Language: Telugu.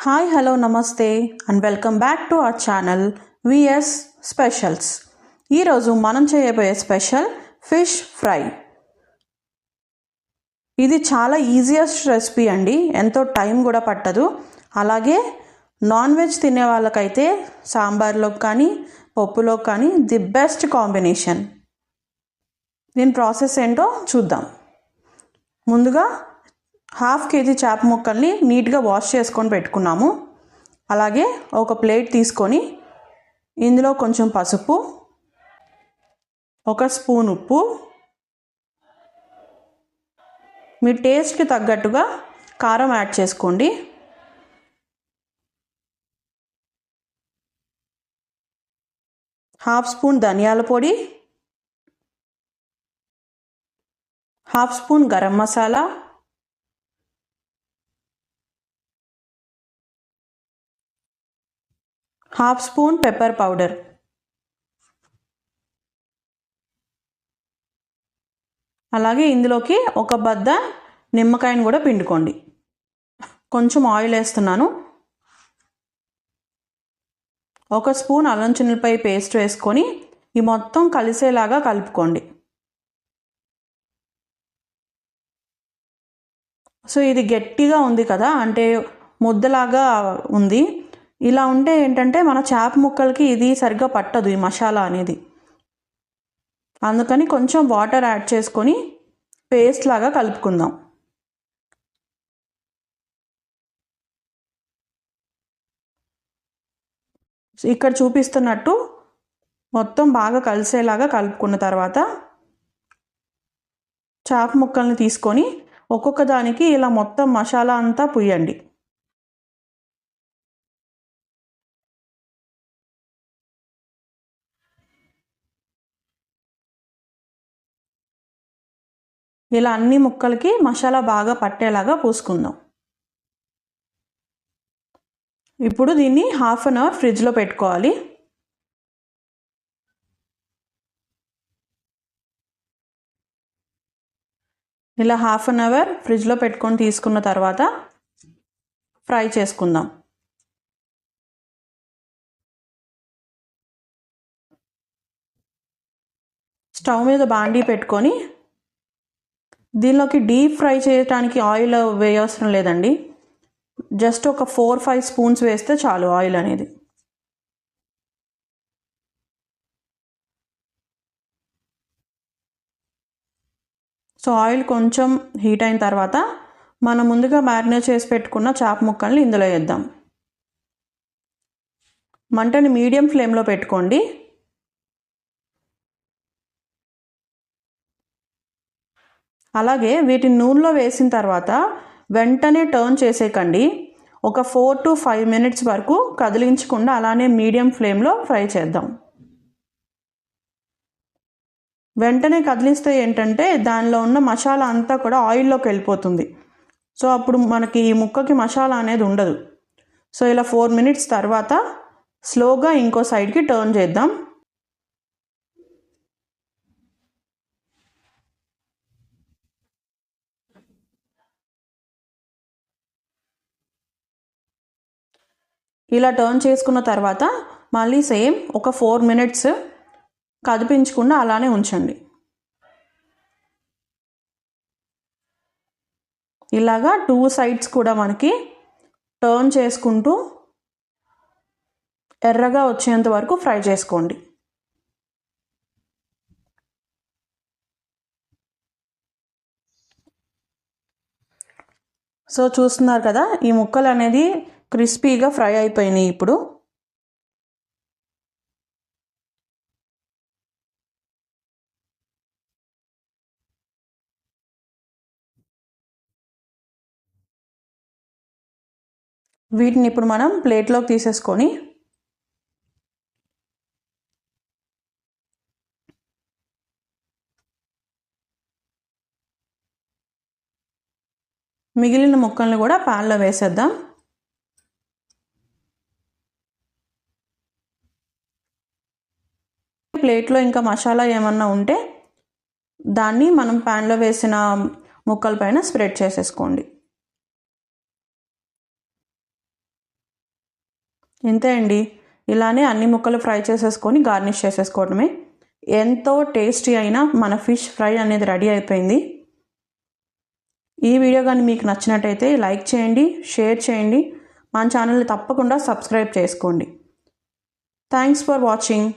హాయ్ హలో నమస్తే and welcome back to our channel VS specials. ఈరోజు మనం చేయబోయే స్పెషల్ ఫిష్ ఫ్రై. ఇది చాలా ఈజియెస్ట్ రెసిపీ అండి, ఎంతో టైం కూడా పట్టదు. అలాగే నాన్ వెజ్ తినే వాళ్ళకైతే సాంబార్లోకి కానీ పప్పులోకి కానీ ది బెస్ట్ కాంబినేషన్. దీని ప్రాసెస్ ఏంటో చూద్దాం. ముందుగా 1/2 kg చేప ముక్కల్ని నీట్గా వాష్ చేసుకొని పెట్టుకున్నాము. అలాగే ఒక ప్లేట్ తీసుకొని ఇందులో కొంచెం పసుపు, 1 స్పూన్ ఉప్పు, మీ టేస్ట్కి తగ్గట్టుగా కారం యాడ్ చేసుకోండి. హాఫ్ స్పూన్ ధనియాల పొడి, 1/2 spoon garam masala, 1/2 spoon pepper powder. అలాగే ఇందులోకి ఒక బద్ద నిమ్మకాయను కూడా పిండుకోండి. కొంచెం ఆయిల్ వేస్తున్నాను. 1 స్పూన్ అల్లం చిన్నులపాయ పేస్ట్ వేసుకొని ఈ మొత్తం కలిసేలాగా కలుపుకోండి. సో ఇది గట్టిగా ఉంది కదా, అంటే ముద్దలాగా ఉంది. ఇలా ఉంటే ఏంటంటే మన చేప ముక్కలకి ఇది సరిగ్గా పట్టదు, ఈ మసాలా అనేది. అందుకని కొంచెం వాటర్ యాడ్ చేసుకొని పేస్ట్ లాగా కలుపుకుందాం. ఇక్కడ చూపిస్తున్నట్టు మొత్తం బాగా కలిసేలాగా కలుపుకున్న తర్వాత చేప ముక్కల్ని తీసుకొని ఒక్కొక్క దానికి ఇలా మొత్తం మసాలా అంతా పుయ్యండి. ఇలా అన్ని ముక్కలకి మసాలా బాగా పట్టేలాగా పూసుకుందాం. ఇప్పుడు దీన్ని 1/2 అవర్ ఫ్రిడ్జ్లో పెట్టుకోవాలి. ఇలా 1/2 అవర్ ఫ్రిడ్జ్లో పెట్టుకొని తీసుకున్న తర్వాత ఫ్రై చేసుకుందాం. స్టవ్ మీద బాండీ పెట్టుకొని దీనిలోకి డీప్ ఫ్రై చేయడానికి ఆయిల్ వేయవసరం లేదండి. జస్ట్ ఒక 4-5 స్పూన్స్ వేస్తే చాలు ఆయిల్ అనేది. సో ఆయిల్ కొంచెం హీట్ అయిన తర్వాత మనం ముందుగా మ్యారినేట్ చేసి పెట్టుకున్న చేప ముక్కల్ని ఇందులో వేద్దాం. మంటని మీడియం ఫ్లేమ్లో పెట్టుకోండి. అలాగే వీటిని నూనెలో వేసిన తర్వాత వెంటనే టర్న్ చేసేకండి. ఒక 4 to 5 minutes వరకు కదిలించకుండా అలానే మీడియం ఫ్లేమ్లో ఫ్రై చేద్దాం. వెంటనే కదిలిస్తే ఏంటంటే దానిలో ఉన్న మసాలా అంతా కూడా ఆయిల్లోకి వెళ్ళిపోతుంది. సో అప్పుడు మనకి ఈ ముక్కకి మసాలా అనేది ఉండదు. సో ఇలా 4 minutes తర్వాత స్లోగా ఇంకో సైడ్కి టర్న్ చేద్దాం. ఇలా టర్న్ చేసుకున్న తర్వాత మళ్ళీ సేమ్ ఒక 4 minutes కదిపించకుండా అలానే ఉంచండి. ఇలాగా 2 sides కూడా మనకి టర్న్ చేసుకుంటూ ఎర్రగా వచ్చేంత వరకు ఫ్రై చేసుకోండి. సో చూస్తున్నారు కదా, ఈ ముక్కలు అనేది క్రిస్పీగా ఫ్రై అయిపోయినాయి. ఇప్పుడు వీటిని ఇప్పుడు మనం ప్లేట్లోకి తీసేసుకొని మిగిలిన ముక్కల్ని కూడా ప్యాన్లో వేసేద్దాం. ప్లేట్లో ఇంకా మసాలా ఏమన్నా ఉంటే దాన్ని మనం ప్యాన్లో వేసిన ముక్కల పైన స్ప్రెడ్ చేసేసుకోండి. ఇంతే అండి. ఇలానే అన్ని ముక్కలు ఫ్రై చేసేసుకొని గార్నిష్ చేసేసుకోవడమే. ఎంతో టేస్టీ అయిన మన ఫిష్ ఫ్రై అనేది రెడీ అయిపోయింది. ఈ వీడియో కానీ మీకు నచ్చినట్టయితే లైక్ చేయండి, షేర్ చేయండి, మన ఛానల్ని తప్పకుండా సబ్స్క్రైబ్ చేసుకోండి. Thanks for watching.